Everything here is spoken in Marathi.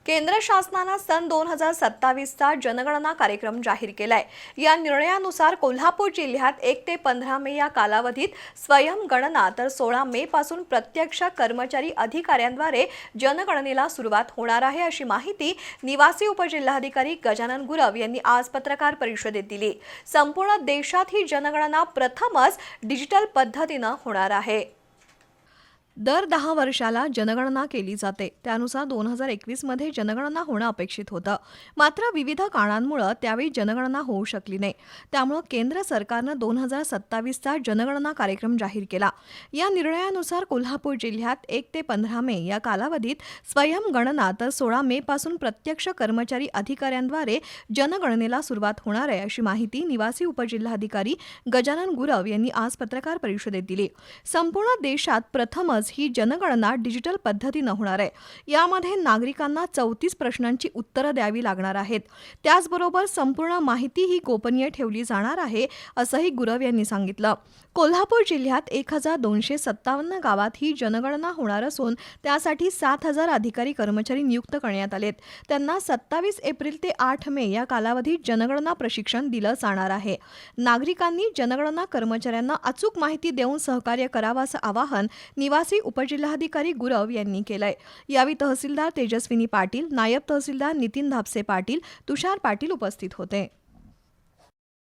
केंद्र शासनानं सन 2027चा जनगणना कार्यक्रम जाहीर केलाय। या निर्णयानुसार कोल्हापूर जिल्ह्यात 1 ते 15 मे या कालावधीत स्वयंगणना तर 16 मे पासून प्रत्यक्ष कर्मचारी अधिकाऱ्यांद्वारे जनगणनेला सुरुवात होणार आहे, अशी माहिती निवासी उपजिल्हाधिकारी गजानन गुरव यांनी आज पत्रकार परिषदेत दिली। संपूर्ण देशात ही जनगणना प्रथमच डिजिटल पद्धतीने होणार आहे। दर 10 वर्षाला जनगणना केली जाते। त्यानुसार 2021 मध्ये जनगणना होणं अपेक्षित होतं, मात्र विविध कारणांमुळे त्यावेळी जनगणना होऊ शकली नाही। त्यामुळे केंद्र सरकारनं 2027चा जनगणना कार्यक्रम जाहीर केला। या निर्णयानुसार कोल्हापूर जिल्ह्यात 1 ते 15 मे या कालावधीत स्वयंगणना तर 16 मे पासून प्रत्यक्ष कर्मचारी अधिकाऱ्यांद्वारे जनगणनेला सुरुवात होणार आहे, अशी माहिती निवासी उपजिल्हाधिकारी गजानन गुरव यांनी आज पत्रकार परिषदेत दिली। संपूर्ण देशात प्रथमच ही जनगणना डिजिटल पद्धतीने होणार आहे। यामध्ये नागरिकांना 34 प्रश्नांची उत्तरं द्यावी लागणार आहेत। त्याचबरोबर संपूर्ण माहिती ही गोपनीय ठेवली जाणार आहे, असंही गुरव यांनी सांगितलं। कोल्हापूर जिल्ह्यात 1257 गावात ही जनगणना होणार असून त्यासाठी 7000 अधिकारी कर्मचारी नियुक्त करण्यात आलेत। त्यांना 27 एप्रिल ते 8 मे या कालावधीत जनगणना प्रशिक्षण दिलं जाणार आहे। नागरिकांनी जनगणना कर्मचाऱ्यांना अचूक माहिती देऊन सहकार्य करावं, असं आवाहन निवासी उपजिल्हाधिकारी गुरव यांनी केलंय। यावेळी तहसीलदार तेजस्विनी पाटील, नायब तहसीलदार नितीन धापसे पाटील, तुषार पाटील उपस्थित होते।